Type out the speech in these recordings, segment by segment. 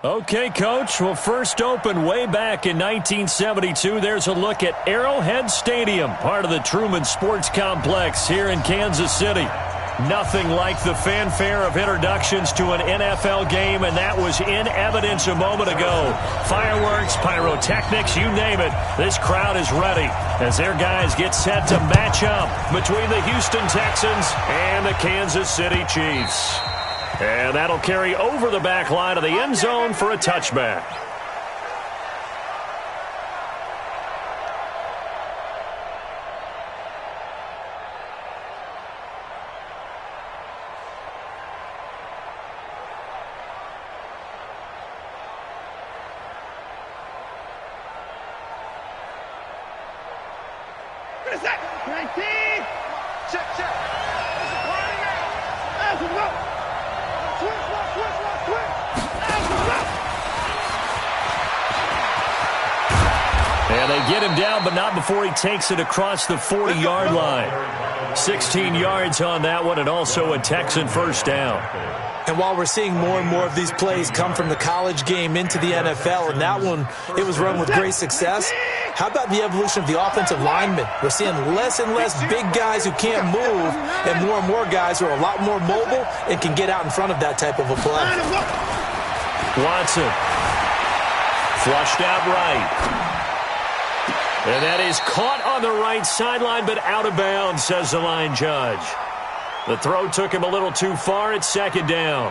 Okay, Coach. Well, first opened way back in 1972. There's a look at Arrowhead Stadium, part of the Truman Sports Complex here in Kansas City. Nothing like the fanfare of introductions to an NFL game, and that was in evidence a moment ago. Fireworks, pyrotechnics, you name it. This crowd is ready as their guys get set to match up between the Houston Texans and the Kansas City Chiefs. And that'll carry over the back line of the end zone for a touchback. And they get him down, but not before he takes it across the 40-yard line. 16 yards on that one, and also a Texan first down. And while we're seeing more and more of these plays come from the college game into the NFL, and that one, it was run with great success, how about the evolution of the offensive linemen? We're seeing less and less big guys who can't move, and more guys who are a lot more mobile and can get out in front of that type of a play. Watson. Flushed out right. And that is caught on the right sideline, but out of bounds, says the line judge. The throw took him a little too far at second down.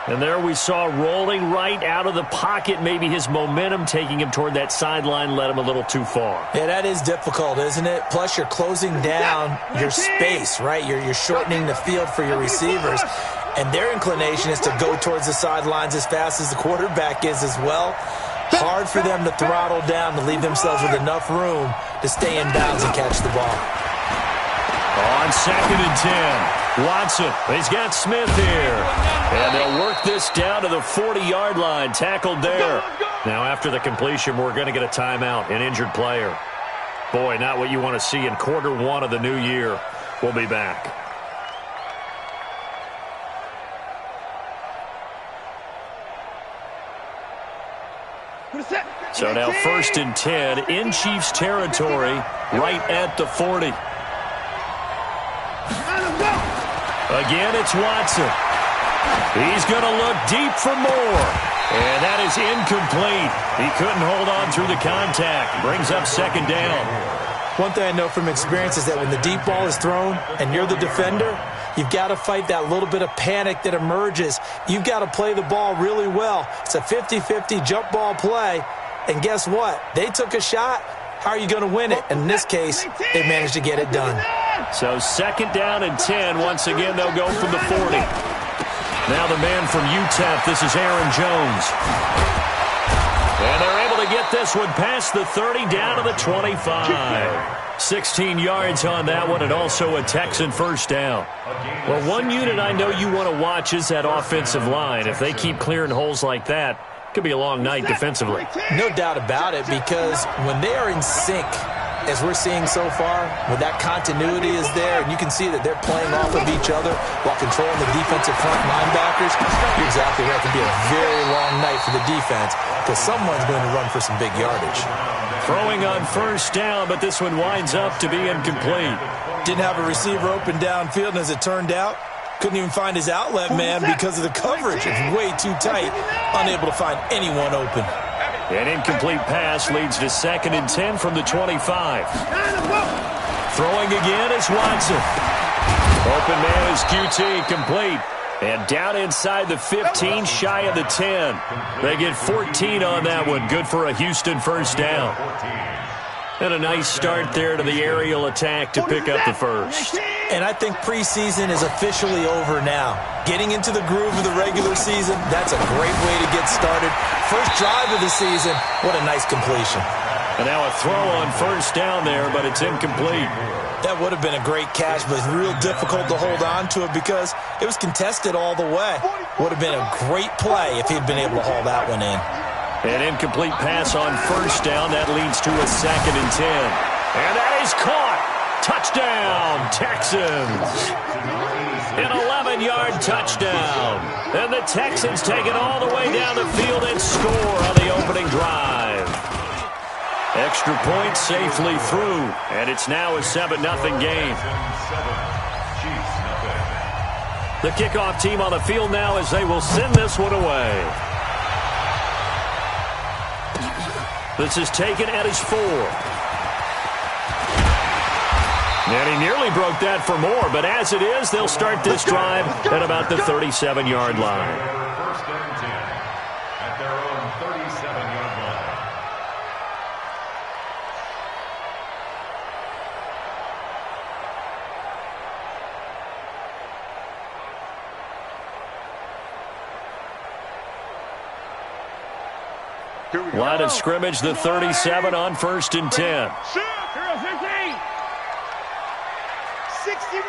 And there we saw rolling right out of the pocket. Maybe his momentum taking him toward that sideline led him a little too far. Yeah, that is difficult, isn't it? Plus, you're closing down your space, right? You're shortening the field for your receivers. And their inclination is to go towards the sidelines as fast as the quarterback is as well. Hard for them to throttle down to leave themselves with enough room to stay in bounds and catch the ball. On 2nd and 10, Watson. He's got Smith here. And they'll work this down to the 40-yard line. Tackled there. Now, after the completion, we're going to get a timeout, an injured player. Boy, not what you want to see in quarter one of the new year. We'll be back. So now 1st and 10 in Chiefs territory, right at the 40. Again, it's Watson. He's going to look deep for more. And that is incomplete. He couldn't hold on through the contact. Brings up 2nd down. One thing I know from experience is that when the deep ball is thrown and you're the defender, you've got to fight that little bit of panic that emerges. You've got to play the ball really well. It's a 50-50 jump ball play. And guess what? They took a shot. How are you going to win it? And in this case, they managed to get it done. So 2nd down and 10. Once again, they'll go from the 40. Now the man from UTEP, this is Aaron Jones. And they're able to get this one past the 30 down to the 25. 16 yards on that one, and also a Texan first down. Well, one unit I know you want to watch is that offensive line. If they keep clearing holes like that, it could be a long night defensively. No doubt about it, because when they are in sync, as we're seeing so far, when that continuity is there, and you can see that they're playing off of each other while controlling the defensive front linebackers, you're exactly right. It could be a very long night for the defense because someone's going to run for some big yardage. Throwing on 1st down, but this one winds up to be incomplete. Didn't have a receiver open downfield, and as it turned out, couldn't even find his outlet man because of the coverage. It's way too tight, unable to find anyone open. An incomplete pass leads to 2nd and 10 from the 25. Throwing again is Watson. Open man is QT, complete. And down inside the 15, shy of the 10. They get 14 on that one. Good for a Houston first down. And a nice start there to the aerial attack to pick up the first. And I think preseason is officially over now. Getting into the groove of the regular season, that's a great way to get started. First drive of the season, what a nice completion. And now a throw on 1st down there, but it's incomplete. That would have been a great catch, but it's real difficult to hold on to it because it was contested all the way. Would have been a great play if he'd been able to haul that one in. An incomplete pass on 1st down. That leads to a 2nd and 10. And that is caught. Touchdown, Texans. An 37-yard touchdown. And the Texans take it all the way down the field and score on the opening drive. Extra point safely through, and it's now a 7-0 game. The kickoff team on the field now as they will send this one away. This is taken at his 4. And he nearly broke that for more, but as it is, they'll start this drive at about the 37-yard line. First and 10 at their own 37-yard line. Line of scrimmage, the 37 on 1st and 10. 61.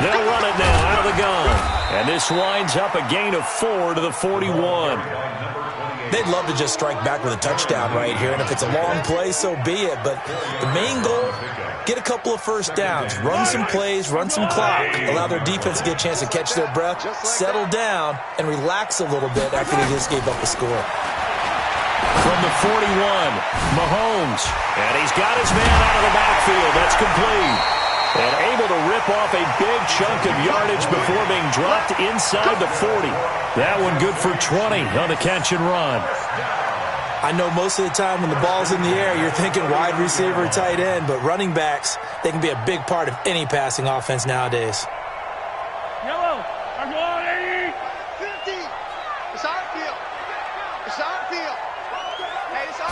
They'll run it now out of the gun. And this winds up a gain of 4 to the 41. They'd love to just strike back with a touchdown right here, and if it's a long play, so be it. But the main goal, get a couple of first downs, run some plays, run some clock, allow their defense to get a chance to catch their breath, settle down, and relax a little bit after they just gave up a score. From the 41, Mahomes. And he's got his man out of the backfield. That's complete. And able to rip off a big chunk of yardage before being dropped inside the 40. That one good for 20 on the catch and run. I know most of the time when the ball's in the air, you're thinking wide receiver, tight end, but running backs, they can be a big part of any passing offense nowadays. Yellow. I'm going 50. It's on field. It's on field. Hey, it's on.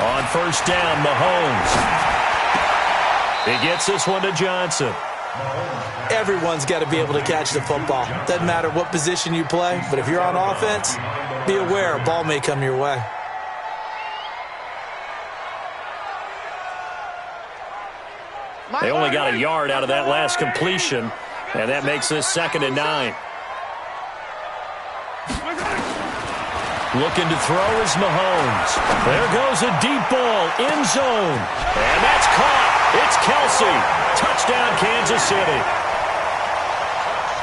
On first down, Mahomes. He gets this one to Johnson. Everyone's got to be able to catch the football. Doesn't matter what position you play, but if you're on offense, be aware a ball may come your way. They only got a yard out of that last completion, and that makes this 2nd and 9. Looking to throw is Mahomes. There goes a deep ball, end zone. And that's caught. It's Kelsey. Touchdown, Kansas City.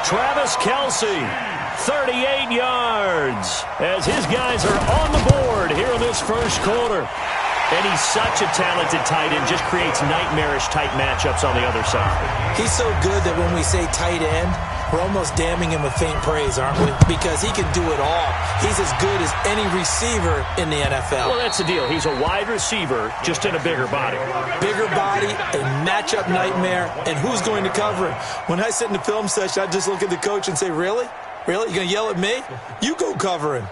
Travis Kelsey, 38 yards, as his guys are on the board here in this first quarter. And he's such a talented tight end, just creates nightmarish-type matchups on the other side. He's so good that when we say tight end, we're almost damning him with faint praise, aren't we? Because he can do it all. He's as good as any receiver in the NFL. Well, that's the deal. He's a wide receiver, just in a bigger body. Bigger body, a matchup nightmare, and who's going to cover him? When I sit in the film session, I just look at the coach and say, really? Really? You going to yell at me? You go cover him.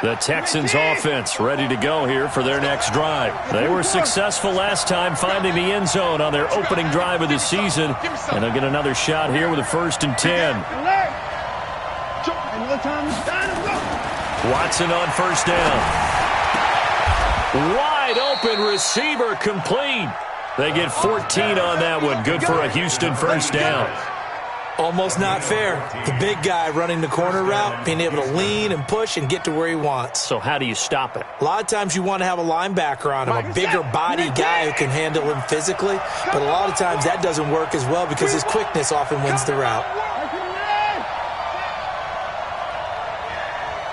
The Texans offense ready to go here for their next drive. They were successful last time finding the end zone on their opening drive of the season, and they'll get another shot here with a 1st and 10. Watson on first down. Wide open receiver complete. They get 14 on that one. Good for a Houston first down. Almost not fair. The big guy running the corner route, being able to lean and push and get to where he wants. So how do you stop it? A lot of times you want to have a linebacker on him, a bigger body guy who can handle him physically. But a lot of times that doesn't work as well because his quickness often wins the route.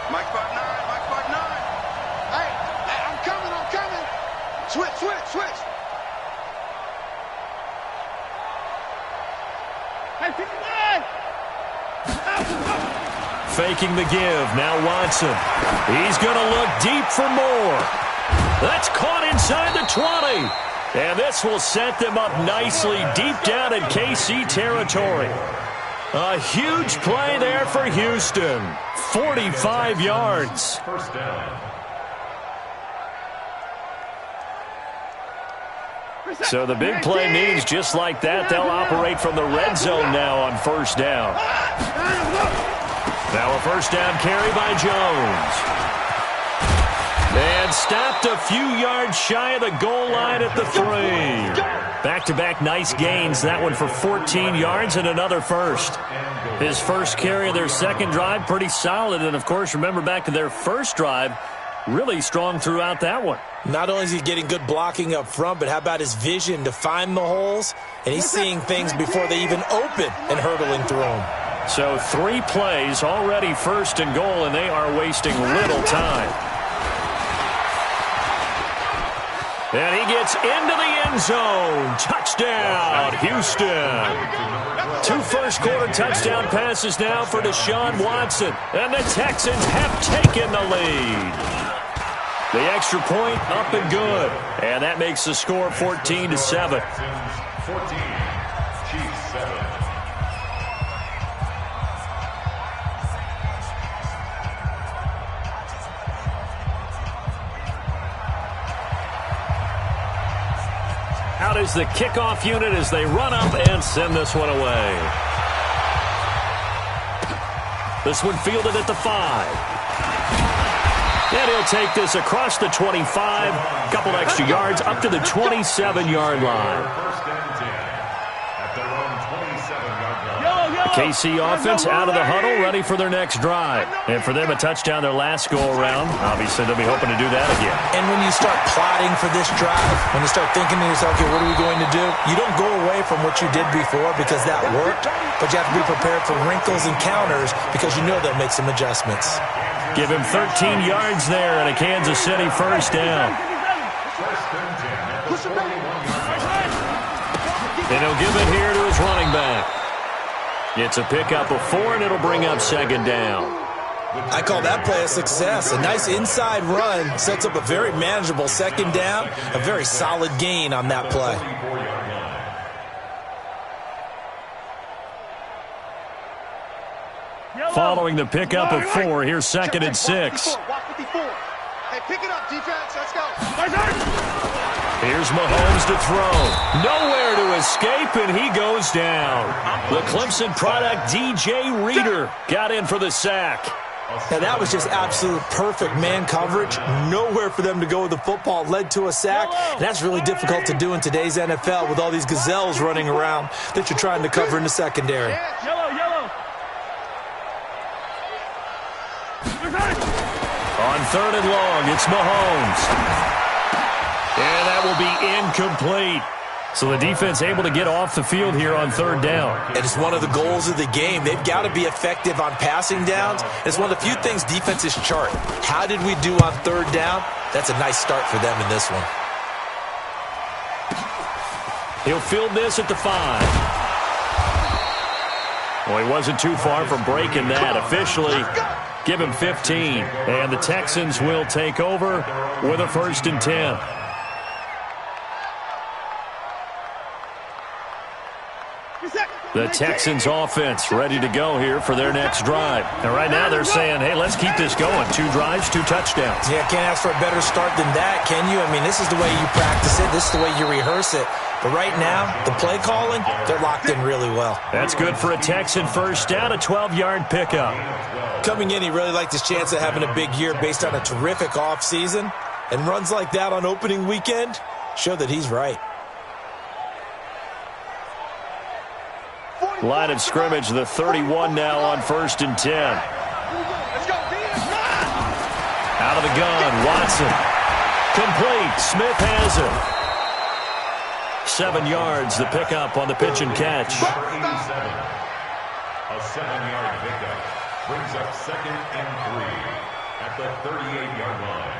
Mike 5-9. Hey, I'm coming. Switch. Hey, 59. Faking the give. Now Watson. He's going to look deep for more. That's caught inside the 20. And this will set them up nicely deep down in KC territory. A huge play there for Houston. 45 yards. First down. So the big play means just like that, they'll operate from the red zone now on first down. Now a first down carry by Jones. And stopped a few yards shy of the goal line at the 3. Back-to-back nice gains. That one for 14 yards and another first. His first carry of their second drive, pretty solid. And, of course, remember back to their first drive, really strong throughout that one. Not only is he getting good blocking up front, but how about his vision to find the holes? And he's seeing things before they even open and hurtling through them. So 3 plays already, 1st and goal, and they are wasting little time. And he gets into the end zone. Touchdown, Houston. 2 first-quarter touchdown passes now for Deshaun Watson. And the Texans have taken the lead. The extra point up and good. And that makes the score 14-7. 14, Chiefs 7. Out is the kickoff unit as they run up and send this one away. This one fielded at the 5. And he'll take this across the 25. A couple extra yards up to the 27-yard line. First and 10 at their own 27-yard line. KC offense out of the huddle, ready for their next drive. And for them, a touchdown their last go-around. Obviously, they'll be hoping to do that again. And when you start plotting for this drive, when you start thinking to yourself, okay, what are we going to do? You don't go away from what you did before because that worked, but you have to be prepared for wrinkles and counters because you know they'll make some adjustments. Give him 13 yards there and a Kansas City first down. And he'll give it here to his running back. It's a pickup of 4, and it'll bring up 2nd down. I call that play a success. A nice inside run sets up a very manageable 2nd down, a very solid gain on that play. Following the pickup of 4, here's 2nd and 6. Hey, pick it up, defense. Let's go. Here's Mahomes to throw. Nowhere to escape, and he goes down. The Clemson product, DJ Reader, got in for the sack. Now, that was just absolute perfect man coverage. Nowhere for them to go with the football. Led to a sack. And that's really difficult to do in today's NFL with all these gazelles running around that you're trying to cover in the secondary. Yellow. On 3rd and long, it's Mahomes. And that will be incomplete. So the defense able to get off the field here on 3rd down. And it's one of the goals of the game. They've got to be effective on passing downs. It's one of the few things defenses chart. How did we do on 3rd down? That's a nice start for them in this one. He'll field this at the 5. Well, he wasn't too far from breaking that. Officially, give him 15. And the Texans will take over with a 1st and 10. The Texans offense ready to go here for their next drive. And right now they're saying, hey, let's keep this going. 2 drives, 2 touchdowns. Yeah, can't ask for a better start than that, can you? I mean, this is the way you practice it. This is the way you rehearse it. But right now, the play calling, they're locked in really well. That's good for a Texan first down, a 12-yard pickup. Coming in, he really liked his chance of having a big year based on a terrific offseason. And runs like that on opening weekend show that he's right. Line of scrimmage, the 31 now on 1st and 10. Out of the gun, Watson. Complete. Smith has it. 7 yards, the pickup on the pitch and catch. A 7-yard pickup brings up 2nd and 3 at the 38-yard line.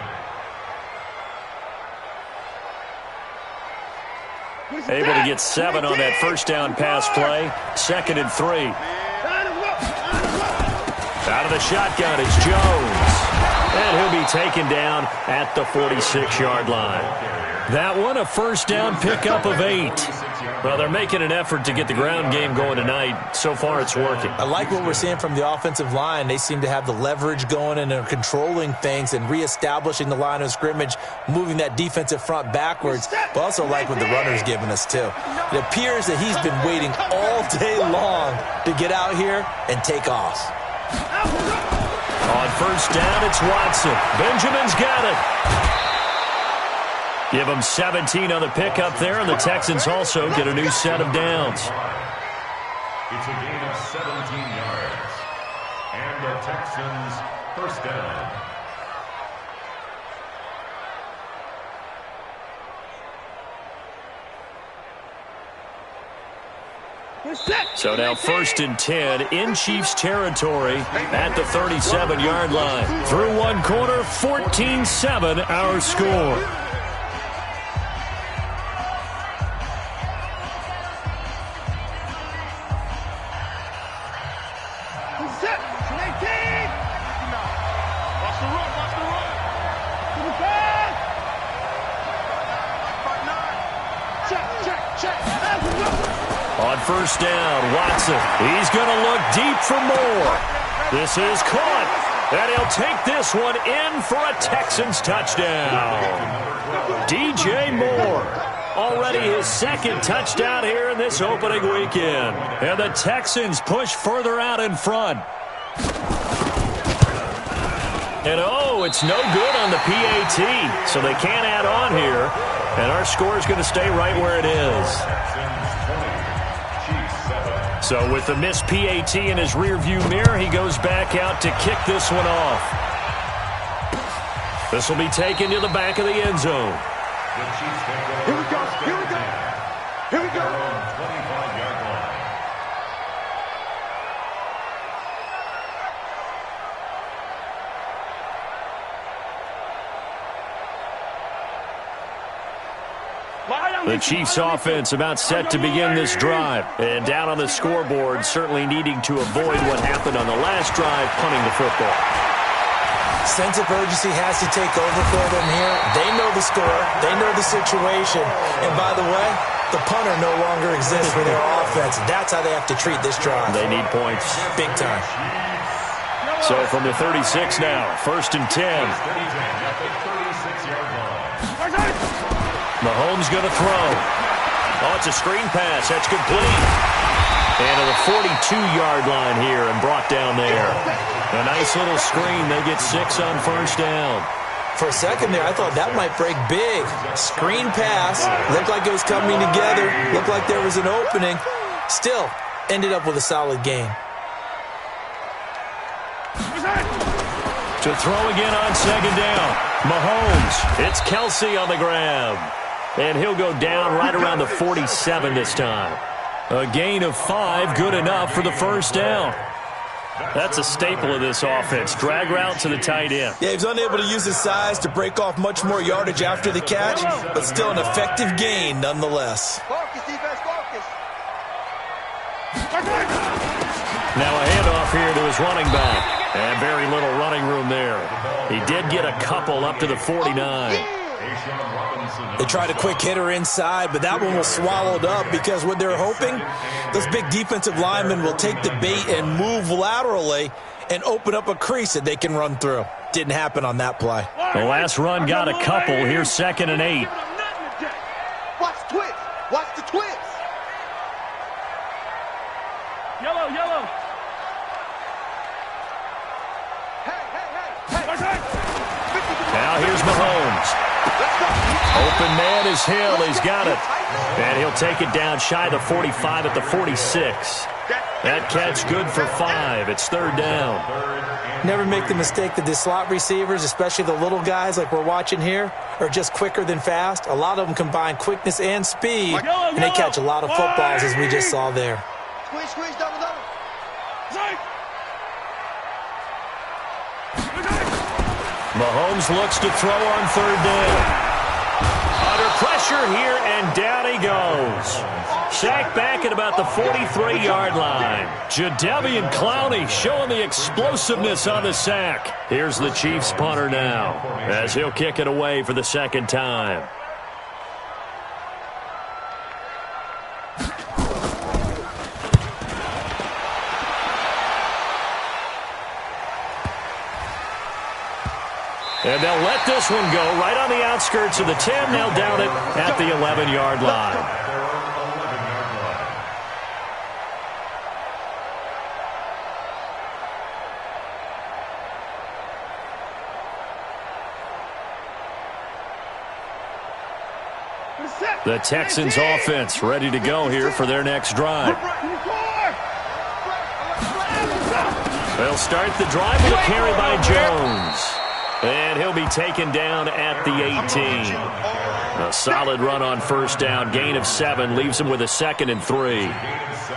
Able to get 7 on that first down pass play. 2nd and 3. Out of the shotgun is Jones. And he'll be taken down at the 46-yard line. That one, a first down pickup of 8. Well, they're making an effort to get the ground game going tonight. So far, it's working. I like what we're seeing from the offensive line. They seem to have the leverage going and are controlling things and reestablishing the line of scrimmage, moving that defensive front backwards. But also like what the runner's giving us, too. It appears that he's been waiting all day long to get out here and take off. On first down, it's Watson. Benjamin's got it. Give them 17 on the pickup there, and the Texans also get a new set of downs. It's a gain of 17 yards. And the Texans first down. So now 1st and 10 in Chiefs territory at the 37-yard line. Through one quarter, 14-7 our score. On 1st down, Watson. He's going to look deep for more. This is caught. And he'll take this one in for a Texans touchdown. DJ Moore. Already his 2nd touchdown here in this opening weekend. And the Texans push further out in front. And oh, it's no good on the PAT. So they can't add on here. And our score is going to stay right where it is. So with the missed PAT in his rearview mirror, he goes back out to kick this one off. This will be taken to the back of the end zone. Here we go. Here we go. Here we go. 25-yard line. The Chiefs offense about set to begin this drive. And down on the scoreboard, certainly needing to avoid what happened on the last drive, punting the football. Sense of urgency has to take over for them here. They know the score. They know the situation. And by the way, the punter no longer exists for their offense. That's how they have to treat this drive. They need points. Big time. So from the 36 now, 1st and 10. Mahomes going to throw. Oh, it's a screen pass. That's complete. And to the 42-yard line here and brought down there. A nice little screen. They get 6 on 1st down. For a second there, I thought that might break big. Screen pass. Looked like it was coming together. Looked like there was an opening. Still, ended up with a solid game. To throw again on 2nd down. Mahomes. It's Kelsey on the grab. And he'll go down right around the 47 this time. A gain of 5, good enough for the 1st down. That's a staple of this offense. Drag route to the tight end. Yeah, he was unable to use his size to break off much more yardage after the catch, but still an effective gain nonetheless. Focus, defense, focus. Now a handoff here to his running back. And very little running room there. He did get a couple up to the 49. They tried a quick hitter inside, but that one was swallowed up because what they're hoping, those big defensive linemen will take the bait and move laterally and open up a crease that they can run through. Didn't happen on that play. The last run got a couple. Here's 2nd and 8. Watch the twist. Watch the twist. Yellow, yellow. Hey. Now here's Mahomes. Open man is Hill. He's got it. And he'll take it down shy of the 45 at the 46. That catch good for 5. It's 3rd down. Never make the mistake that the slot receivers, especially the little guys like we're watching here, are just quicker than fast. A lot of them combine quickness and speed, and they catch a lot of footballs as we just saw there. Squeeze, double. Mahomes looks to throw on 3rd down. Under pressure here, and down he goes. Sacked back at about the 43-yard line. Jadeveon Clowney showing the explosiveness on the sack. Here's the Chiefs punter now, as he'll kick it away for the 2nd time. And they'll let this one go right on the outskirts of the 10. They'll down it at the 11-yard line. The Texans offense ready to go here for their next drive. They'll start the drive with a carry by Jones. And he'll be taken down at the 18. A solid run on first down. Gain of 7 leaves them with a 2nd and 3.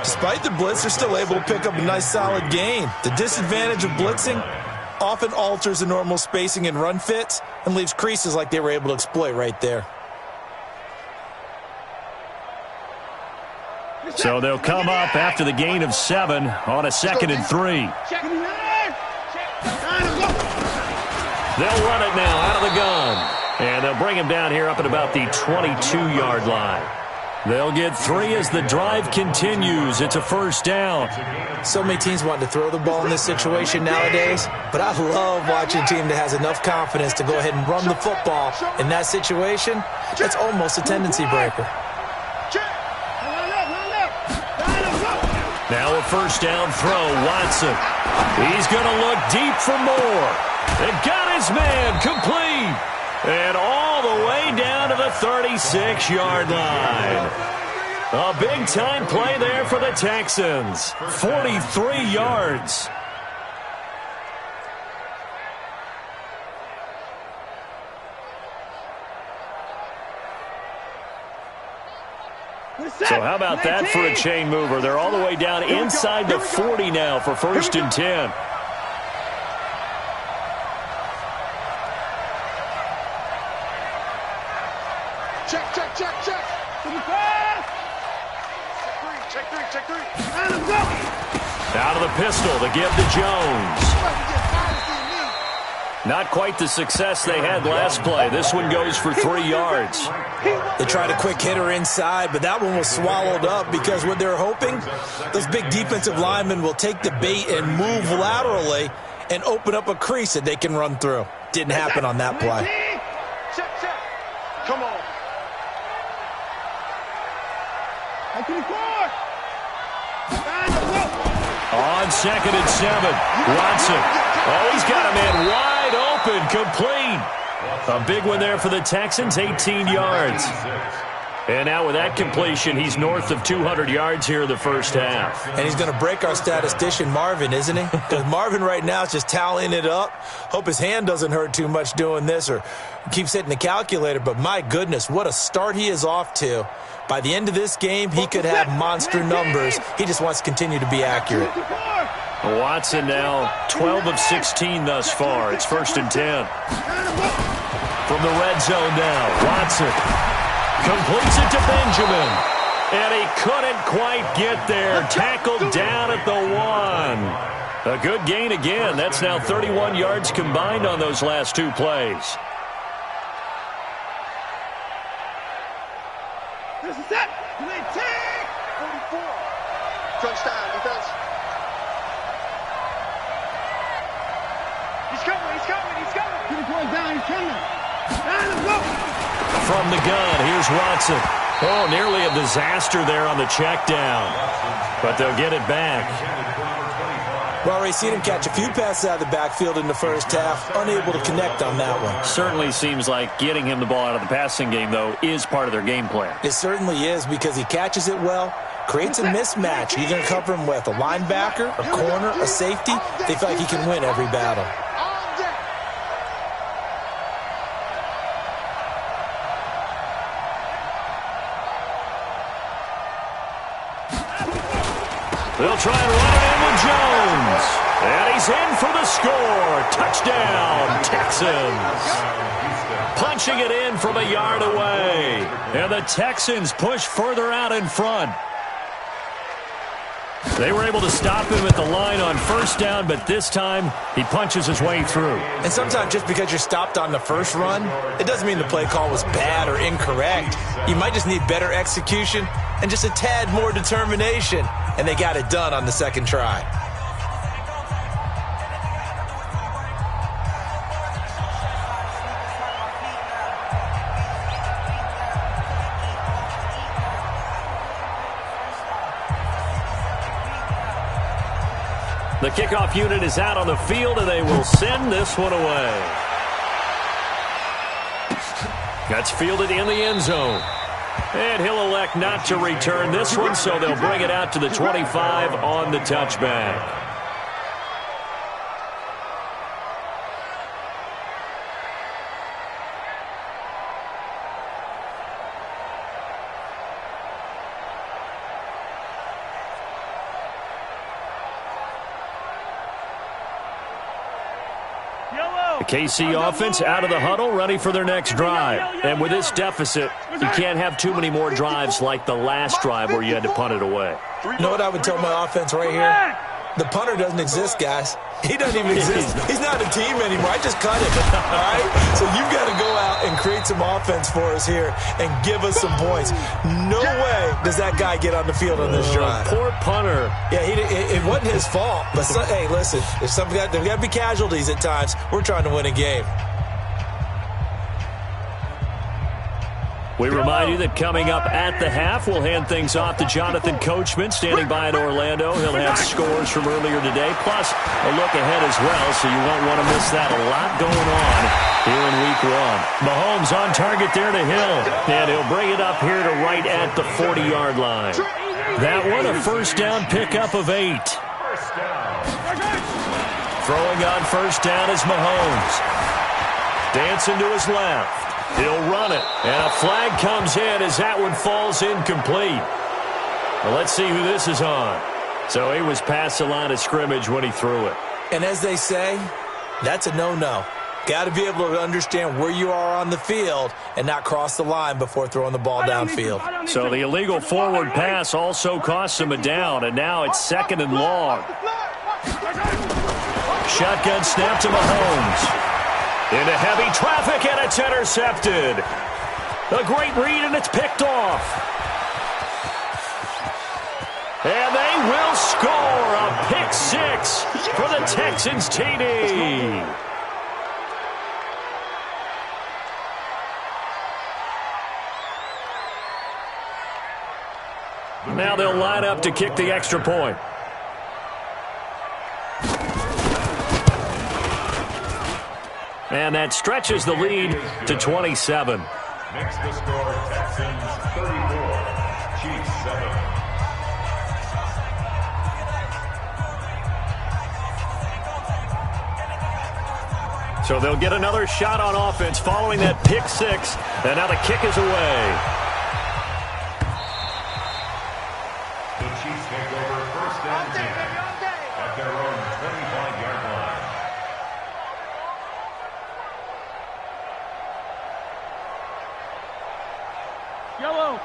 Despite the blitz, they're still able to pick up a nice solid gain. The disadvantage of blitzing often alters the normal spacing and run fits and leaves creases like they were able to exploit right there. So they'll come up after the gain of 7 on a 2nd and 3. They'll run it now out of the gun. And they'll bring him down here up at about the 22-yard line. They'll get 3 as the drive continues. It's a first down. So many teams want to throw the ball in this situation nowadays, but I love watching a team that has enough confidence to go ahead and run the football. In that situation, it's almost a tendency breaker. Now a first down throw, Watson. He's going to look deep for more. They got his man complete. And all the way down to the 36-yard line. A big-time play there for the Texans. 43 yards. So how about that for a chain mover? They're all the way down inside the 40 now for 1st and 10. Out of the pistol to give to Jones. Not quite the success they had last play. This one goes for 3 yards. They tried a quick hitter inside, but that one was swallowed up because what they're hoping, those big defensive linemen will take the bait and move laterally and open up a crease that they can run through. Didn't happen on that play. Come on. On 2nd and 7, Watson. Oh, he's got a man wide open, complete. A big one there for the Texans, 18 yards. And now with that completion, he's north of 200 yards here in the first half. And he's going to break our statistician, Marvin, isn't he? Because Marvin right now is just tallying it up. Hope his hand doesn't hurt too much doing this or keeps hitting the calculator. But my goodness, what a start he is off to. By the end of this game, he could have monster numbers. He just wants to continue to be accurate. Watson now 12 of 16 thus far. It's 1st and 10. From the red zone now, Watson completes it to Benjamin. And he couldn't quite get there. Tackled down at the 1. A good gain again. That's now 31 yards combined on those last 2 plays. This is it. They take 44. Touchdown defense. He's coming. Keep going down, he's coming. From the gun, here's Watson. Oh, nearly a disaster there on the check down. But they'll get it back. Well, already seen him catch a few passes out of the backfield in the first half. Unable to connect on that one. Certainly seems like getting him the ball out of the passing game, though, is part of their game plan. It certainly is because he catches it well, creates a mismatch. You're going to cover him with a linebacker, a corner, a safety. They feel like he can win every battle. They'll try and run it in with Jones. And he's in for the score. Touchdown, Texans. Punching it in from a yard away. And the Texans push further out in front. They were able to stop him at the line on first down, but this time he punches his way through. And sometimes just because you're stopped on the first run, it doesn't mean the play call was bad or incorrect. You might just need better execution and just a tad more determination. And they got it done on the second try. The kickoff unit is out on the field, and they will send this one away. That's fielded in the end zone. And he'll elect not to return this one, so they'll bring it out to the 25 on the touchback. The KC offense out of the huddle, ready for their next drive. And with this deficit, you can't have too many more drives like the last drive where you had to punt it away. You know what I would tell my offense right here? The punter doesn't exist, guys. He doesn't even exist. He's not a team anymore. I just cut him, all right? So you've got to go out and create some offense for us here and give us some points. No way does that guy get on the field on this drive. Poor punter. Yeah, it wasn't his fault. But, hey, listen, there's got to be casualties at times. We're trying to win a game. We remind you that coming up at the half, we'll hand things off to Jonathan Coachman, standing by in Orlando. He'll have scores from earlier today, plus a look ahead as well, so you won't want to miss that. A lot going on here in Week 1. Mahomes on target there to Hill, and he'll bring it up here to right at the 40-yard line. That one, a first down pickup of 8. Throwing on first down is Mahomes. Dancing to his left. He'll run it, and a flag comes in as that one falls incomplete. Well, let's see who this is on. So he was past the line of scrimmage when he threw it. And as they say, that's a no-no. Got to be able to understand where you are on the field and not cross the line before throwing the ball downfield. So the illegal forward pass also costs him a down, and now it's 2nd and long. Shotgun snap to Mahomes. Into heavy traffic, and it's intercepted. A great read, and it's picked off. And they will score a pick 6 for the Texans TD. Now they'll line up to kick the extra point. And that stretches the lead to 27. Makes the score Texans 34, Chiefs 7. So they'll get another shot on offense following that pick 6. And now the kick is away. The Chiefs take over first and 10 at their own 25-yard line.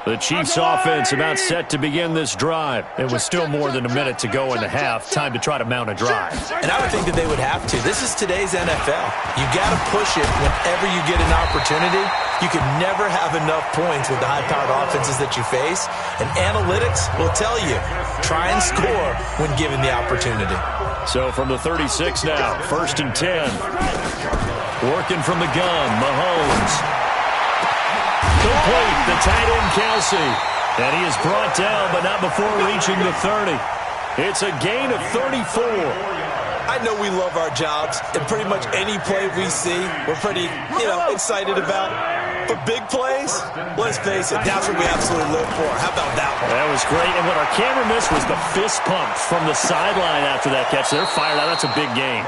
The Chiefs offense about set to begin this drive. It was still more than a minute to go in the half. Time to try to mount a drive. And I would think that they would have to. This is today's NFL. You got to push it whenever you get an opportunity. You can never have enough points with the high-powered offenses that you face. And analytics will tell you, try and score when given the opportunity. So from the 36 now, 1st and 10. Working from the gun, Mahomes. Complete, the tight end Kelsey. And he is brought down, but not before reaching the 30. It's a gain of 34. I know we love our jobs, and pretty much any play we see, we're pretty, excited about. But big plays, let's face it, that's what we absolutely live for. How about that one? That was great, and what our camera missed was the fist pump from the sideline after that catch. They're fired out. That's a big gain.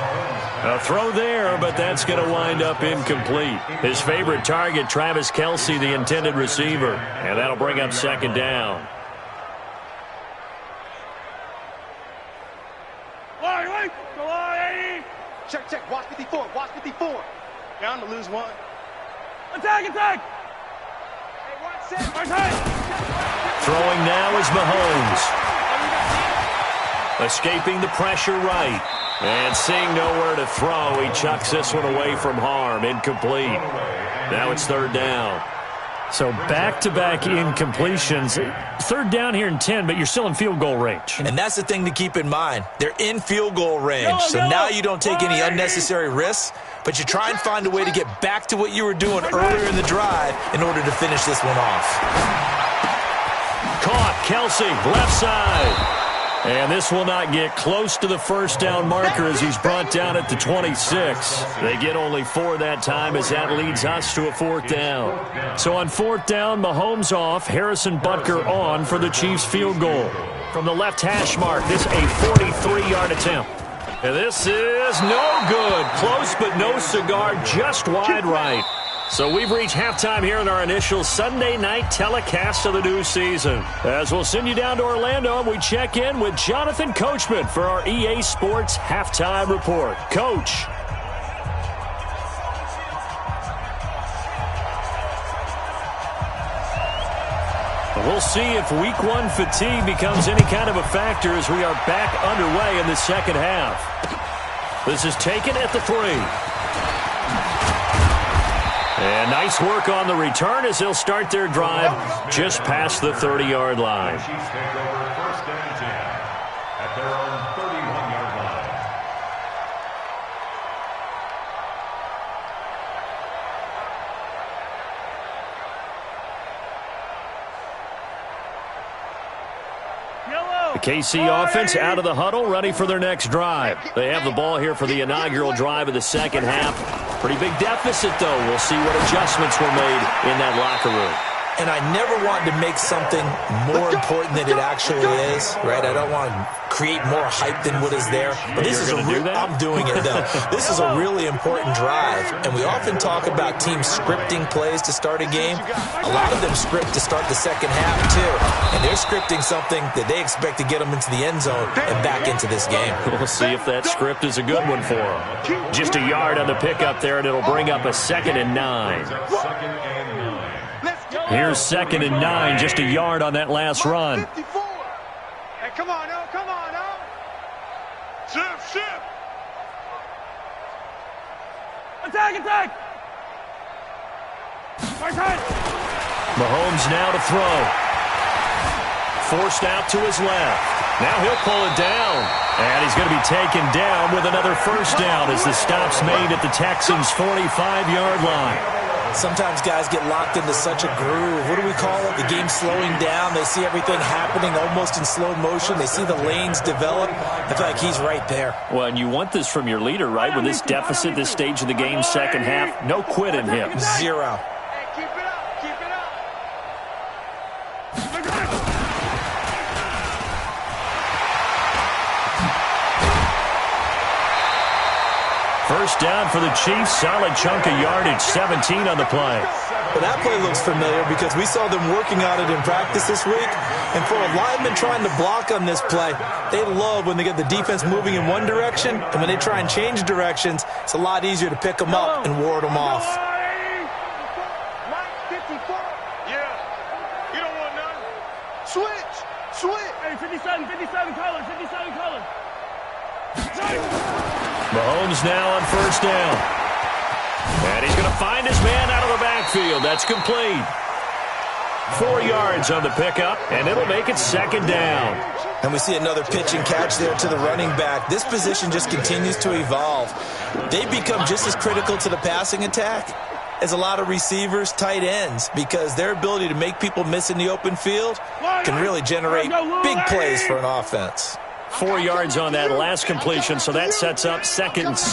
A throw there, but that's going to wind up incomplete. His favorite target, Travis Kelce, the intended receiver. And that'll bring up 2nd down. Check. Watch 54. Down to lose 1. Attack! Hey, watch set. Throwing now is Mahomes. Escaping the pressure right. And seeing nowhere to throw, he chucks this one away from harm. Incomplete. Now it's 3rd down. So back-to-back incompletions. 3rd down here in 10, but you're still in field goal range. And that's the thing to keep in mind. They're in field goal range. So now you don't take any unnecessary risks, but you try and find a way to get back to what you were doing earlier in the drive in order to finish this one off. Caught, Kelce, left side. And this will not get close to the first down marker as he's brought down at the 26. They get only 4 that time as that leads us to a 4th down. So on 4th down, Mahomes off, Harrison Butker on for the Chiefs field goal. From the left hash mark, this a 43-yard attempt. And this is no good. Close but no cigar, just wide right. So we've reached halftime here in our initial Sunday night telecast of the new season. As we'll send you down to Orlando, and we check in with Jonathan Coachman for our EA Sports Halftime Report. Coach. We'll see if week one fatigue becomes any kind of a factor as we are back underway in the second half. This is taken at the 3. And nice work on the return as they'll start their drive just past the 30-yard line. Chiefs take over first and 10 at their own 31-yard line. The KC offense out of the huddle, ready for their next drive. They have the ball here for the inaugural drive of the second half. Pretty big deficit, though. We'll see what adjustments were made in that locker room. And I never want to make something more important than it actually is, right? I don't want to create more hype than what is there. But this is I'm doing it, though. This is a really important drive. And we often talk about teams scripting plays to start a game. A lot of them script to start the second half, too. And they're scripting something that they expect to get them into the end zone and back into this game. We'll see if that script is a good one for them. Just a yard on the pickup there, and it'll bring up a 2nd and 9. Second and 9. Here's 2nd and 9, just a yard on that last run. 54. Hey, come on, now. Come on, now. Shift. Attack. Mahomes now to throw. Forced out to his left. Now he'll pull it down. And he's going to be taken down with another first down as the stop's made at the Texans' 45-yard line. Sometimes guys get locked into such a groove. What do we call it? The game's slowing down. They see everything happening almost in slow motion. They see the lanes develop. I feel like he's right there. Well, and you want this from your leader, right? With this deficit, this stage of the game, second half, no quit in him. 0. Hey, keep it up. First down for the Chiefs. Solid chunk of yardage, 17 on the play. But that play looks familiar because we saw them working on it in practice this week. And for a lineman trying to block on this play, they love when they get the defense moving in one direction. And when they try and change directions, it's a lot easier to pick them up and ward them off. Mike, 54. Yeah. You don't want none. Switch. Hey, 57 colors. Mahomes now on first down. And he's going to find his man out of the backfield. That's complete. 4 yards on the pickup, and it'll make it 2nd down. And we see another pitch and catch there to the running back. This position just continues to evolve. They become just as critical to the passing attack as a lot of receivers, tight ends, because their ability to make people miss in the open field can really generate big plays for an offense. 4 yards on that last completion, so that sets up 2nd and 6.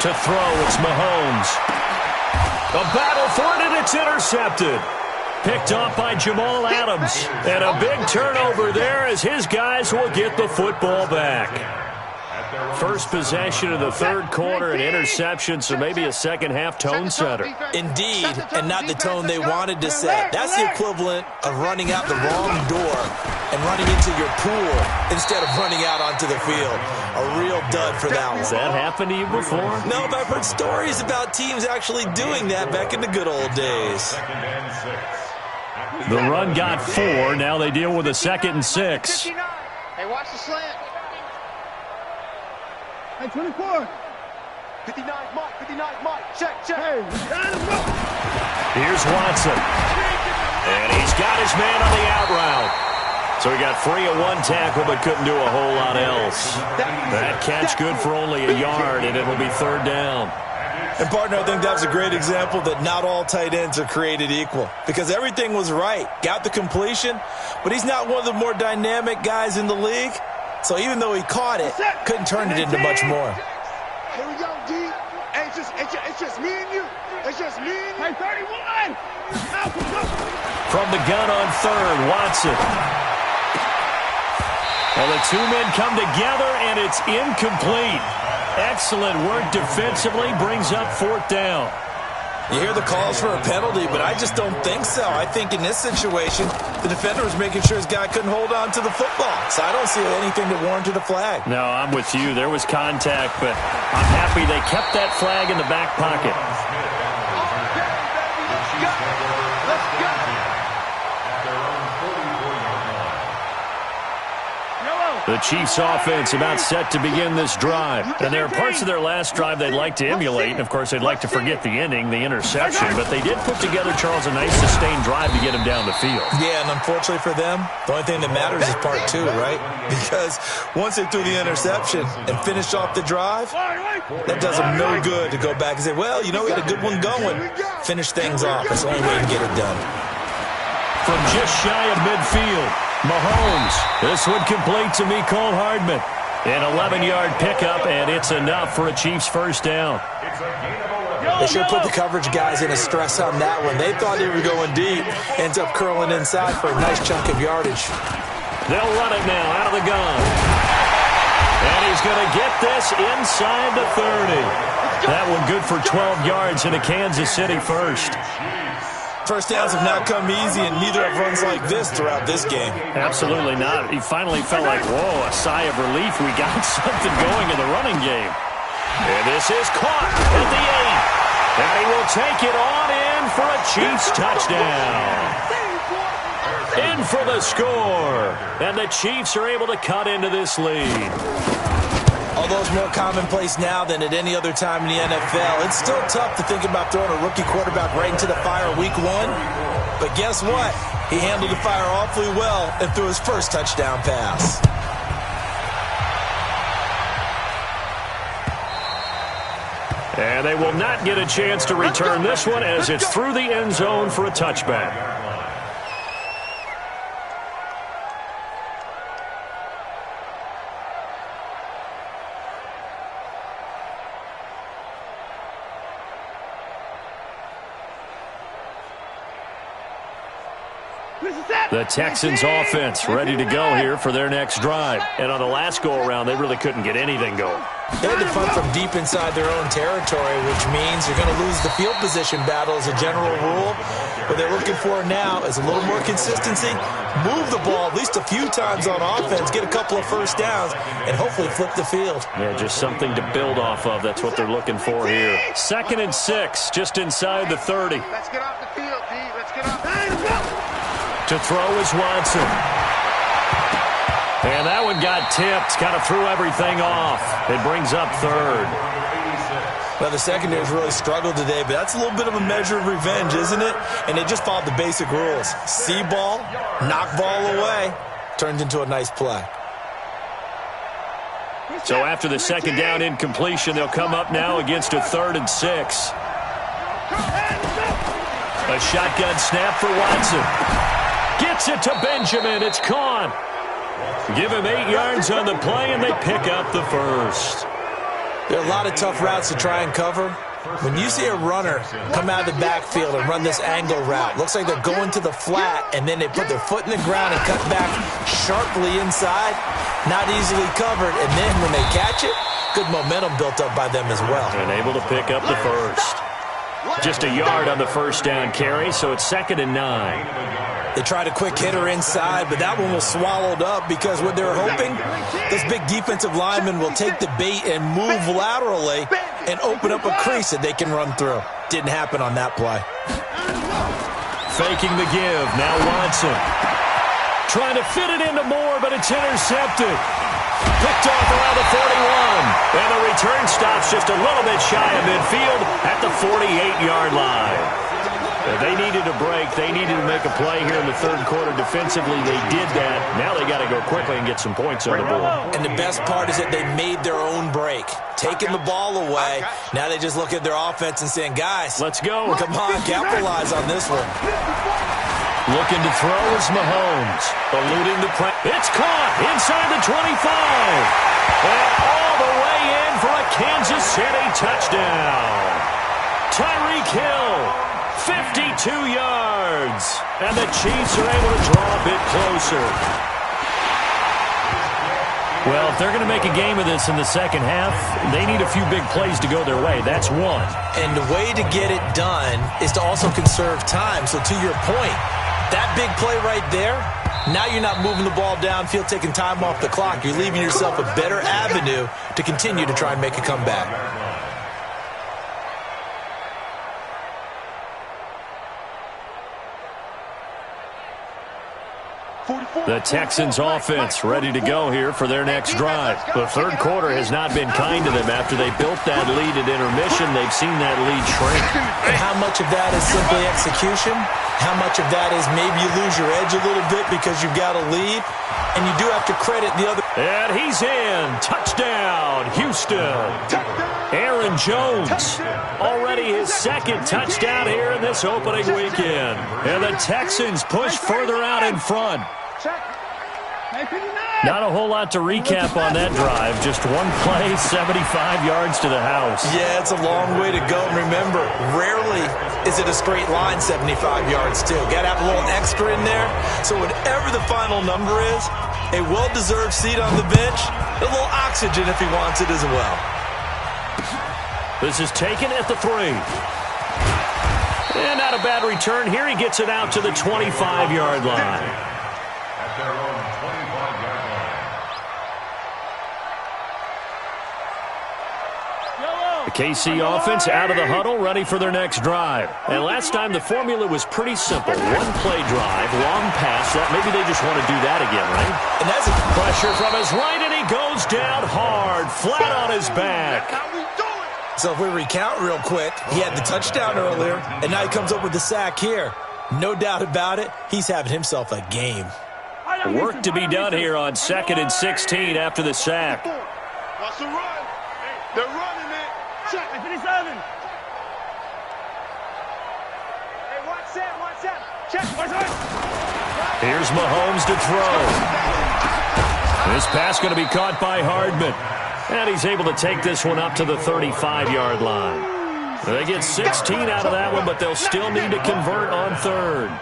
To throw, it's Mahomes. A battle for it, and it's intercepted. Picked off by Jamal Adams. And a big turnover there as his guys will get the football back. First possession of the third quarter, an interception, so maybe a second-half tone setter. Indeed, and not the tone they wanted to set. That's the equivalent of running out the wrong door and running into your pool instead of running out onto the field. A real dud for that one. Has that happened to you before? No, but I've heard stories about teams actually doing that back in the good old days. Second and 6. The run got 4. Now they deal with a 2nd and 6. Hey, watch the slant. Hey, 24. 59, Mike. Check. Hey, Here's Watson. And he's got his man on the out route. So he got free of one tackle but couldn't do a whole lot else. That catch good for only a yard, and it'll be 3rd down. And, partner, I think that was a great example that not all tight ends are created equal because everything was right. Got the completion, but he's not one of the more dynamic guys in the league. So even though he caught it, couldn't turn it into much more. Here we go, D. Hey, it's just me and you. It's just me and you. Hey, 31. From the gun on 3rd, Watson. Well, the two men come together, and it's incomplete. Excellent work defensively, brings up 4th down. You hear the calls for a penalty, but I just don't think so. I think in this situation, the defender was making sure his guy couldn't hold on to the football. So I don't see anything that warranted a flag. No, I'm with you. There was contact, but I'm happy they kept that flag in the back pocket. The Chiefs offense about set to begin this drive. And there are parts of their last drive they'd like to emulate. And, of course, they'd like to forget the ending, the interception. But they did put together, Charles, a nice sustained drive to get him down the field. Yeah, and unfortunately for them, the only thing that matters is part two, right? Because once they threw the interception and finished off the drive, that does them no good to go back and say, well, you know, we had a good one going. Finish things off. That's the only way to get it done. From just shy of midfield, Mahomes. This one complete to Mecole Hardman. An 11-yard pickup, and it's enough for a Chiefs first down. They should put the coverage guys in a stress on that one. They thought they were going deep. Ends up curling inside for a nice chunk of yardage. They'll run it now out of the gun. And he's going to get this inside the 30. That one good for 12 yards in a Kansas City first. First downs have not come easy, and neither have runs like this throughout this game. Absolutely not. He finally felt like, whoa, a sigh of relief. We got something going in the running game. And this is caught at the 8. And he will take it on in for a Chiefs touchdown. In for the score. And the Chiefs are able to cut into this lead. Although it's more commonplace now than at any other time in the NFL, it's still tough to think about throwing a rookie quarterback right into the fire week one. But guess what? He handled the fire awfully well and threw his first touchdown pass. And they will not get a chance to return this one as it's through the end zone for a touchback. The Texans offense ready to go here for their next drive. And on the last go-around, they really couldn't get anything going. They had to punt from deep inside their own territory, which means you're going to lose the field position battle as a general rule. What they're looking for now is a little more consistency, move the ball at least a few times on offense, get a couple of first downs, and hopefully flip the field. Yeah, just something to build off of. That's what they're looking for here. 2nd and 6, just inside the 30. Let's get off the field, D. Let's get off the field. To throw is Watson. And that one got tipped. Kind of threw everything off. It brings up 3rd. Well, the secondary's really struggled today, but that's a little bit of a measure of revenge, isn't it? And they just followed the basic rules. See ball, knock ball away. Turned into a nice play. So after the 2nd down incompletion, they'll come up now against a 3rd and 6. A shotgun snap for Watson. Gets it to Benjamin. It's caught. Give him 8 yards on the play, and they pick up the first. There are a lot of tough routes to try and cover. When you see a runner come out of the backfield and run this angle route, looks like they're going to the flat, and then they put their foot in the ground and cut back sharply inside. Not easily covered, and then when they catch it, good momentum built up by them as well. And able to pick up the first. Just a yard on the first down carry, so it's 2nd and 9. They tried a quick hitter inside, but that one was swallowed up because what they're hoping, those big defensive linemen will take the bait and move laterally and open up a crease that they can run through. Didn't happen on that play. Faking the give. Now Watson. Trying to fit it into Moore, but it's intercepted. Picked off around the 41. And the return stops just a little bit shy of midfield at the 48-yard line. They needed a break. They needed to make a play here in the 3rd quarter defensively. They did that. Now they got to go quickly and get some points on the board. And the best part is that they made their own break, taking the ball away. Now they just look at their offense and saying, guys, let's go. Come on, capitalize on this one. Looking to throw is Mahomes. Eluding the press. It's caught inside the 25. And all the way in for a Kansas City touchdown. Tyreek Hill. 52 yards. And the Chiefs are able to draw a bit closer. Well, if they're going to make a game of this in the second half, they need a few big plays to go their way. That's one. And the way to get it done is to also conserve time. So to your point, that big play right there, now you're not moving the ball downfield, taking time off the clock. You're leaving yourself a better avenue to continue to try and make a comeback. The Texans offense ready to go here for their next drive. The third quarter has not been kind to them. After they built that lead at intermission, they've seen that lead shrink. And how much of that is simply execution? How much of that is maybe you lose your edge a little bit because you've got a lead? And you do have to credit the other. And he's in. Touchdown, Houston. Aaron Jones, already his second touchdown here in this opening weekend. And the Texans push further out in front. Not a whole lot to recap on that drive. Just one play, 75 yards to the house. Yeah, it's a long way to go. And remember, rarely is it a straight line 75 yards, too. Got to have a little extra in there. So whatever the final number is, a well-deserved seat on the bench, a little oxygen if he wants it as well. This is taken at the 3. And not a bad return here. He gets it out to the 25-yard line. At their own 25-yard line. The KC offense out of the huddle, ready for their next drive. And last time the formula was pretty simple. One play drive, long pass. Maybe they just want to do that again, right? And that's a Pressure from his right, and he goes down hard, flat on his back. So if we recount real quick, he had the touchdown earlier, and now he comes up with the sack here. No doubt about it, he's having himself a game. Work to be done here on 2nd and 16 after the sack. Watch the run. They're running it. Check, 57. Hey, watch that. Check. Watch that. Here's Mahomes to throw. This pass going to be caught by Hardman. And he's able to take this one up to the 35-yard line. They get 16 out of that one, but they'll still need to convert on 3rd.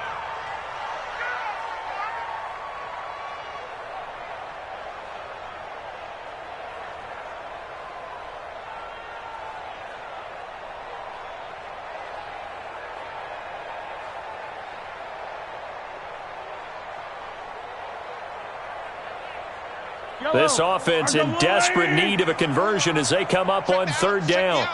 This offense in desperate need of a conversion as they come up on 3rd down.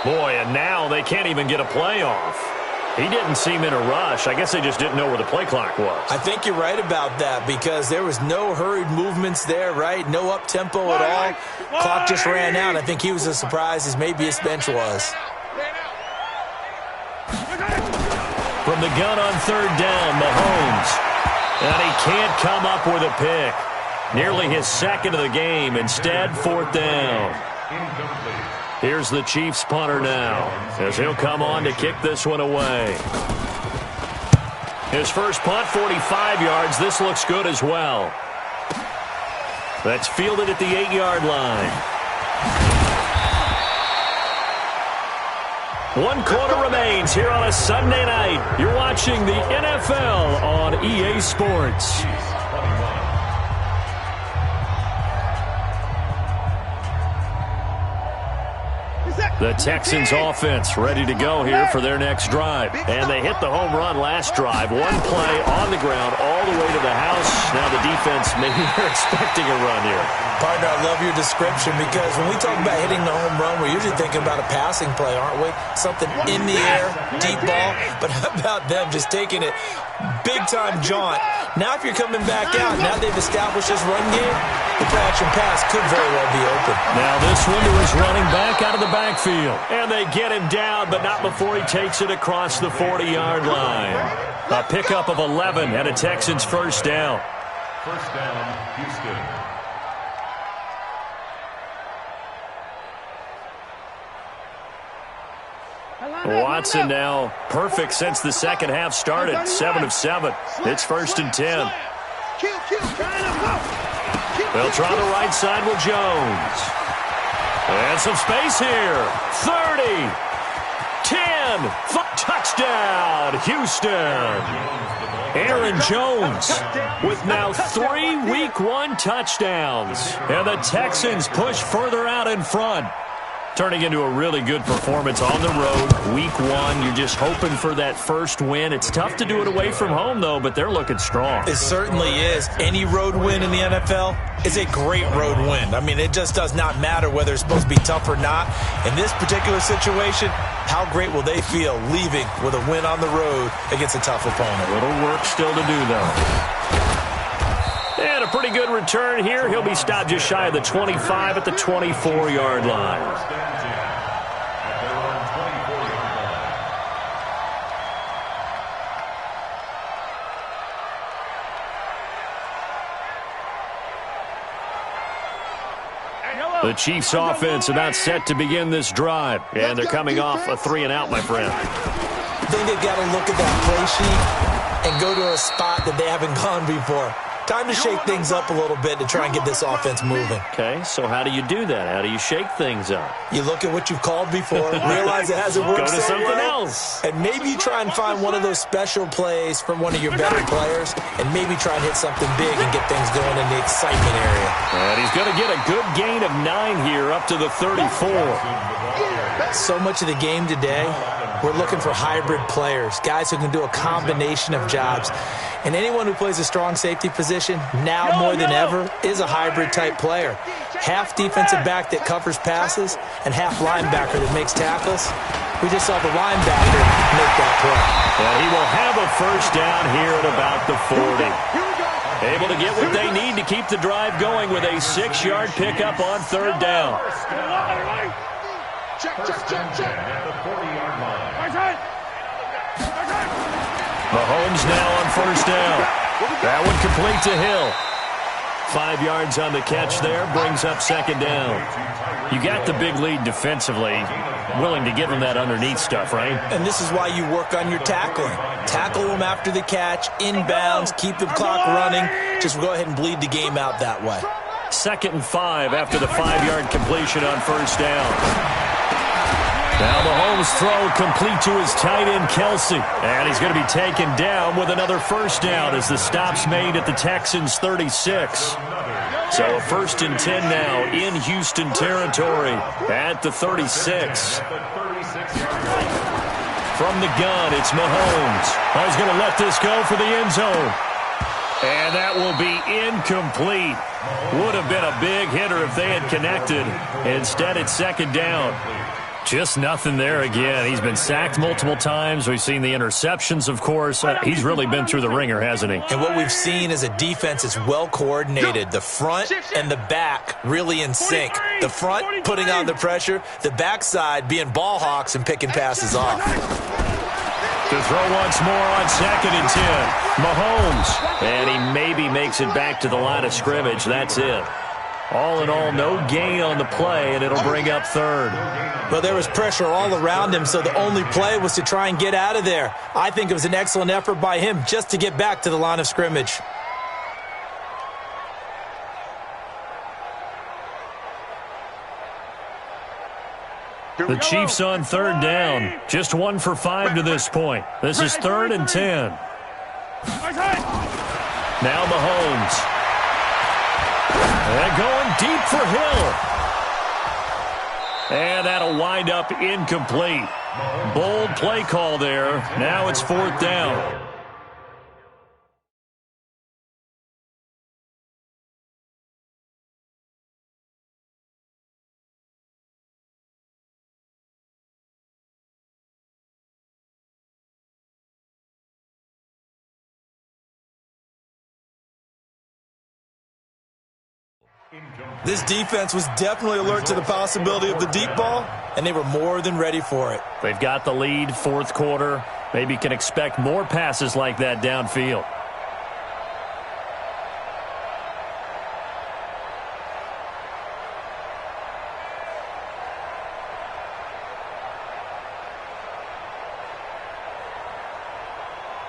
Boy, and now they can't even get a play off. He didn't seem in a rush. I guess they just didn't know where the play clock was. I think you're right about that because there was no hurried movements there, right? No up-tempo at all. Clock just ran out. I think he was as surprised as maybe his bench was. From the gun on 3rd down, Mahomes. And he can't come up with a pick. Nearly his second of the game. Instead, 4th down. Here's the Chiefs punter now, as he'll come on to kick this one away. His first punt, 45 yards. This looks good as well. That's fielded at the 8-yard line. 1 quarter remains here on a Sunday night. You're watching the NFL on EA Sports. The Texans offense ready to go here for their next drive. And they hit the home run last drive. One play on the ground all the way to the house. Now the defense, maybe they're expecting a run here. Partner, I love your description because when we talk about hitting the home run, we're usually thinking about a passing play, aren't we? Something in the air, deep ball. But how about them just taking it big-time jaunt? Now if you're coming back out, now they've established this run game, the play-action pass could very well be open. Now this one to his running back out of the backfield. And they get him down, but not before he takes it across the 40-yard line. A pickup of 11 and a Texans first down. First down, Houston. Watson now perfect since the second half started. 7 of 7. It's 1st and 10. They'll try the right side with Jones. And some space here. 30. 10. Touchdown, Houston. Aaron Jones with now 3 Week 1 touchdowns. And the Texans push further out in front. Turning into a really good performance on the road. Week 1, you're just hoping for that first win. It's tough to do it away from home, though, but they're looking strong. It certainly is. Any road win in the NFL is a great road win. I mean, it just does not matter whether it's supposed to be tough or not. In this particular situation, how great will they feel leaving with a win on the road against a tough opponent? A little work still to do, though. And a pretty good return here. He'll be stopped just shy of the 25 at the 24-yard line. The Chiefs offense about set to begin this drive. And they're coming off a 3-and-out, my friend. I think they've got to look at that play sheet and go to a spot that they haven't gone before. Time to shake things up a little bit to try and get this offense moving. Okay, so how do you do that? How do you shake things up? You look at what you've called before, realize it hasn't worked Go to so something well, else. and maybe you try and find one of those special plays from one of your better players, and maybe try and hit something big and get things going in the excitement area. And he's going to get a good gain of 9 here up to the 34. So much of the game today, we're looking for hybrid players, guys who can do a combination of jobs. And anyone who plays a strong safety position, now more than ever, is a hybrid-type player. Half defensive back that covers passes and half linebacker that makes tackles. We just saw the linebacker make that play. And he will have a first down here at about the 40. Able to get what they need to keep the drive going with a 6-yard pickup on 3rd down. Check. At the 40-yard line. Mahomes now on first down. That one complete to Hill. 5 yards on the catch there, brings up 2nd down. You got the big lead defensively, willing to give him that underneath stuff, right? And this is why you work on your tackling. Tackle them after the catch, inbounds, keep the clock running. Just go ahead and bleed the game out that way. 2nd and 5 after the 5-yard completion on first down. Now Mahomes' throw complete to his tight end, Kelsey. And he's going to be taken down with another first down as the stop's made at the Texans' 36. So a 1st and 10 now in Houston territory at the 36. From the gun, it's Mahomes. He's going to let this go for the end zone. And that will be incomplete. Would have been a big hitter if they had connected. Instead, it's 2nd down. Just nothing there again. He's been sacked multiple times. We've seen the interceptions, of course. He's really been through the ringer, hasn't he? And what we've seen is a defense that's well coordinated. The front and the back really in sync. The front putting on the pressure. The backside being ball hawks and picking passes off. To throw once more on 2nd and 10. Mahomes. And he maybe makes it back to the line of scrimmage. That's it. All in all, no gain on the play, and it'll bring up 3rd. Well, there was pressure all around him, so the only play was to try and get out of there. I think it was an excellent effort by him just to get back to the line of scrimmage. The Chiefs on 3rd down. Just 1 for 5 to this point. This is 3rd and 10. Now Mahomes. And going deep for Hill. And that'll wind up incomplete. Bold play call there. Now it's 4th down. This defense was definitely alert to the possibility of the deep ball, and they were more than ready for it. They've got the lead, 4th quarter. Maybe can expect more passes like that downfield.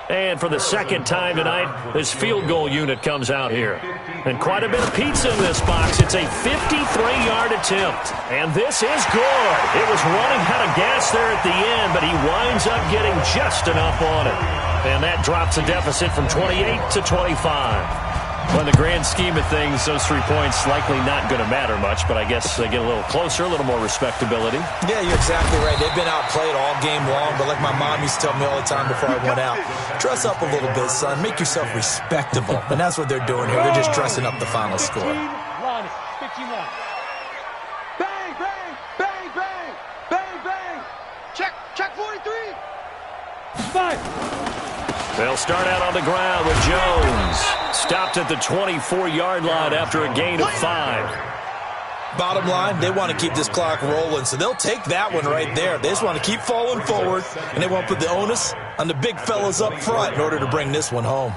And for the 2nd time tonight, this field goal unit comes out here. And quite a bit of pizza in this box. It's a 53-yard attempt. And this is good. It was running out of gas there at the end, but he winds up getting just enough on it. And that drops the deficit from 28 to 25. Well, in the grand scheme of things, those 3 points likely not going to matter much, but I guess they get a little closer, a little more respectability. Yeah, you're exactly right. They've been outplayed all game long, but like my mom used to tell me all the time before I went out, dress up a little bit, son. Make yourself respectable. And that's what they're doing here. They're just dressing up the final score. Line, 15 line. Bang, bang, bang, bang, bang, bang. Check 43. 5. They'll start out on the ground with Jones. Stopped at the 24-yard line after a gain of 5. Bottom line, they want to keep this clock rolling, so they'll take that one right there. They just want to keep falling forward, and they want to put the onus on the big fellas up front in order to bring this one home.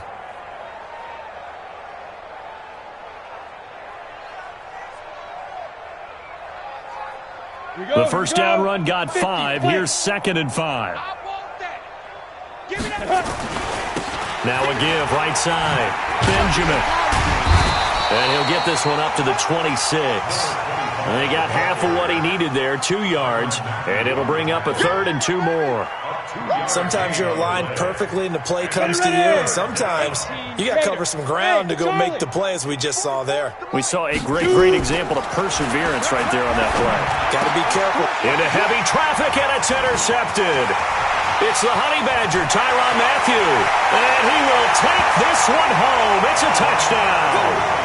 The first down run got 5. Here's 2nd and 5. Give me that. Now a give, right side. Benjamin. And he'll get this one up to the 26. And he got half of what he needed there, 2 yards. And it'll bring up a 3rd and 2 more. Sometimes you're aligned perfectly and the play comes to you, and sometimes you got to cover some ground to go make the play, as we just saw there. We saw a great example of perseverance right there on that play. Got to be careful. Into heavy traffic, and it's intercepted. It's the Honey Badger, Tyrann Mathieu. And he will take this one home. It's a touchdown.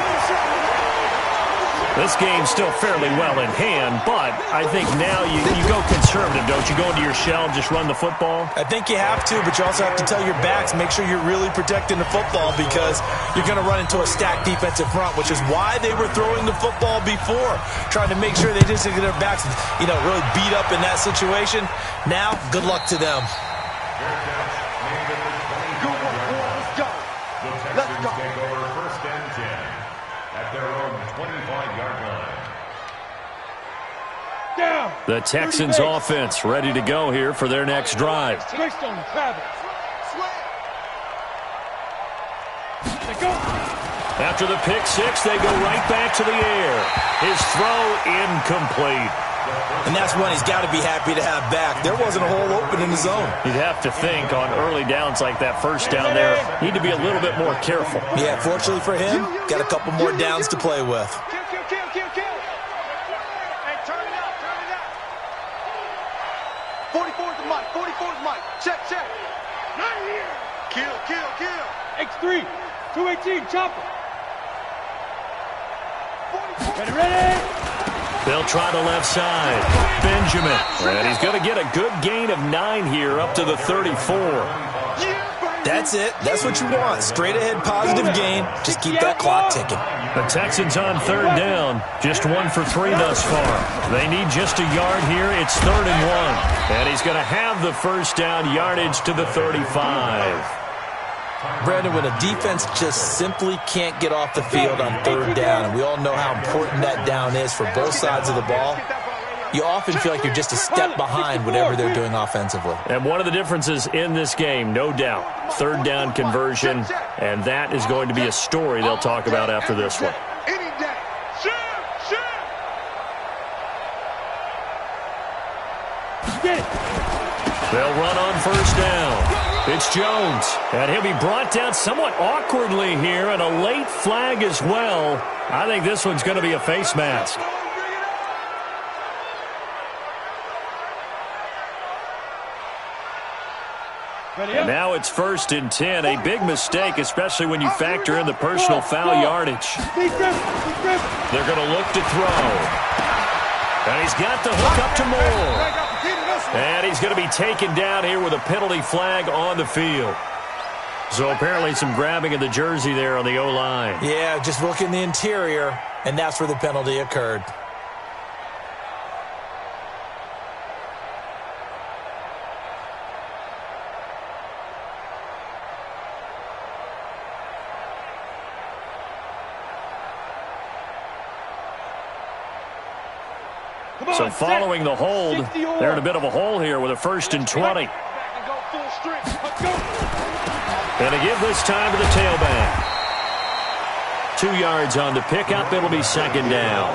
This game's still fairly well in hand, but I think now you go conservative, don't you? Go into your shell and just run the football? I think you have to, but you also have to tell your backs, make sure you're really protecting the football, because you're going to run into a stacked defensive front, which is why they were throwing the football before, trying to make sure they just get their backs, really beat up in that situation. Now, good luck to them. Let's go. Take over 1st and 10 at their own 25-yard line. Down. The Texans offense ready to go here for their next drive. Twist on Travis. Go. After the pick 6, they go right back to the air. His throw incomplete. And that's one he's got to be happy to have back. There wasn't a hole open in the zone. You'd have to think on early downs like that, first down there, need to be a little bit more careful. Yeah, fortunately for him, got a couple more downs to play with. Kill. Hey, turn it up. 44's the mic. 44's the mic. Check. Not here. Kill. X3. 218, chopper. Ready. They'll try the left side. Benjamin. And he's going to get a good gain of 9 here up to the 34. That's it. That's what you want. Straight ahead positive gain. Just keep that clock ticking. The Texans on 3rd down. Just 1 for 3 thus far. They need just a yard here. It's 3rd and 1. And he's going to have the first down yardage to the 35. Brandon, when a defense just simply can't get off the field on 3rd down, and we all know how important that down is for both sides of the ball, you often feel like you're just a step behind whatever they're doing offensively. And one of the differences in this game, no doubt, 3rd down conversion, and that is going to be a story they'll talk about after this one. They'll run on 1st down. It's Jones, and he'll be brought down somewhat awkwardly here, and a late flag as well. I think this one's going to be a face mask. And now it's 1st and 10, a big mistake, especially when you factor in the personal foul yardage. They're going to look to throw. And he's got the hook up to Moore. And he's going to be taken down here with a penalty flag on the field. So apparently some grabbing of the jersey there on the O-line. Yeah, just look in the interior, and that's where the penalty occurred. So following the hold, they're in a bit of a hole here with a 1st and 20. And a give this time to the tailback. 2 yards on the pickup. It'll be 2nd down.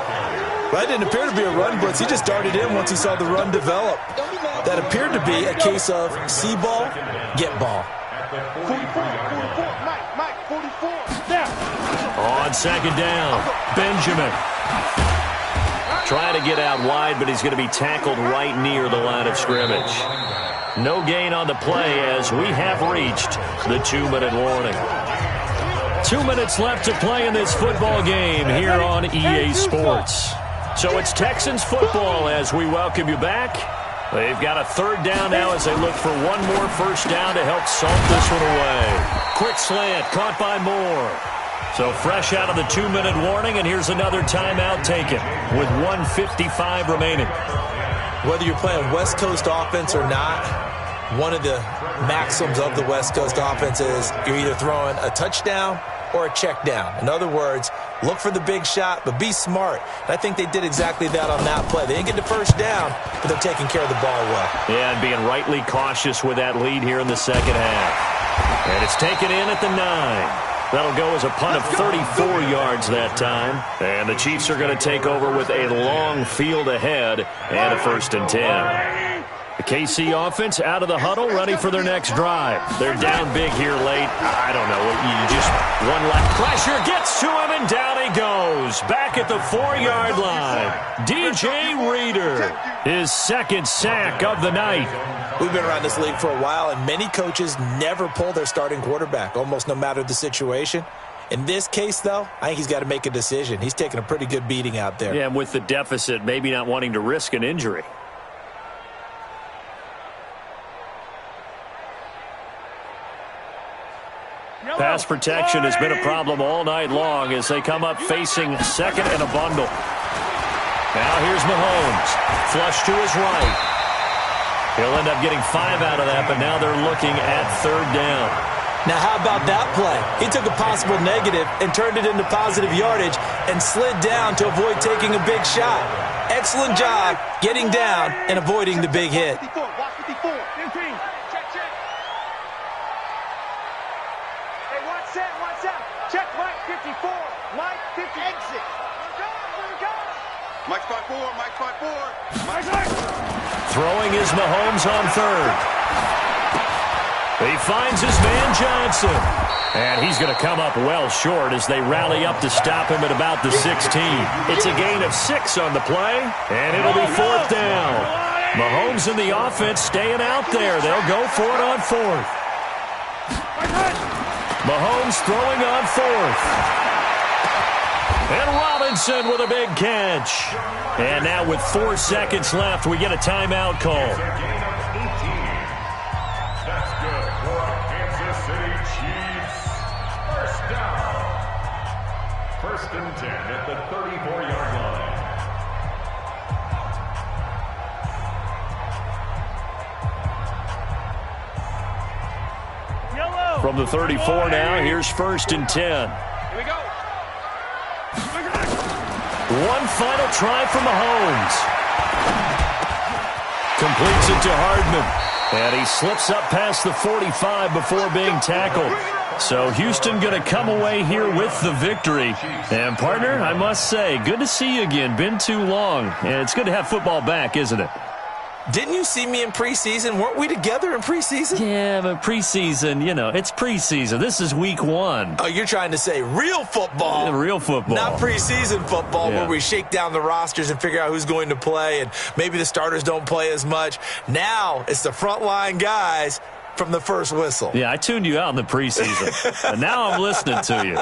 Well, that didn't appear to be a run blitz. He just darted in once he saw the run develop. That appeared to be a case of see ball, get ball. 44, Mike, 44. Now. second down. Benjamin trying to get out wide, but he's going to be tackled right near the line of scrimmage. No gain on the play as we have reached the 2-minute warning. 2 minutes left to play in this football game here on EA Sports. So it's Texans football as we welcome you back. They've got a third down now as they look for one more first down to help salt this one away. Quick slant caught by Moore. So fresh out of the 2-minute warning, and here's another timeout taken with 1:55 remaining. Whether you're playing West Coast offense or not, one of the maxims of the West Coast offense is you're either throwing a touchdown or a check down. In other words, look for the big shot, but be smart. And I think they did exactly that on that play. They didn't get the first down, but they're taking care of the ball well. Yeah, and being rightly cautious with that lead here in the second half. And it's taken in at the 9. That'll go as a punt of 34 yards that time. And the Chiefs are going to take over with a long field ahead and a 1st and 10. The KC offense out of the huddle, ready for their next drive. They're down big here late. I don't know. You just one left. Pressure gets to him, and down he goes. Back at the 4-yard line. DJ Reader, his second sack of the night. We've been around this league for a while, and many coaches never pull their starting quarterback, almost no matter the situation. In this case, though, I think he's got to make a decision. He's taking a pretty good beating out there. Yeah, and with the deficit, maybe not wanting to risk an injury. Pass protection has been a problem all night long as they come up facing second and a bundle. Now here's Mahomes. Flush to his right. He'll end up getting 5 out of that, but now they're looking at third down. Now how about that play? He took a possible negative and turned it into positive yardage and slid down to avoid taking a big shot. Excellent job getting down and avoiding the big hit. Watch 54. 15. Check, check. Hey, watch set, watch set. Check Mike 54. Mike 50. Exit. Mike spot 4, Mike spot 4. Mike. Throwing is Mahomes on third. He finds his man Johnson. And he's going to come up well short as they rally up to stop him at about the 16. It's a gain of 6 on the play, and it'll be 4th down. Mahomes and the offense staying out there. They'll go for it on 4th. Mahomes throwing on 4th. And Robinson with a big catch. And now with 4 seconds left, we get a timeout call. That's good for Kansas City Chiefs. First down. 1st and 10 at the 34-yard line. Yellow. From the 34 now, here's 1st and 10. Here we go. One final try for Mahomes. Completes it to Hardman. And he slips up past the 45 before being tackled. So Houston going to come away here with the victory. And partner, I must say, good to see you again. Been too long. And it's good to have football back, isn't it? Didn't you see me in preseason? Weren't we together in preseason? Yeah, but preseason, you know, it's preseason. This is week 1. Oh, you're trying to say real football. Real football. Not preseason football where we shake down the rosters and figure out who's going to play, and maybe the starters don't play as much. Now it's the frontline guys from the first whistle. Yeah, I tuned you out in the preseason, and now I'm listening to you.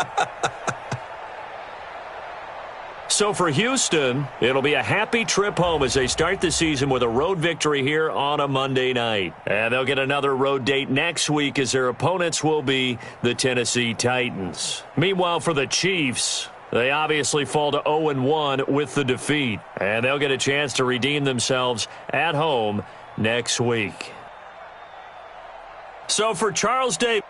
So for Houston, it'll be a happy trip home as they start the season with a road victory here on a Monday night. And they'll get another road date next week as their opponents will be the Tennessee Titans. Meanwhile, for the Chiefs, they obviously fall to 0-1 with the defeat. And they'll get a chance to redeem themselves at home next week. So for Charles Davis.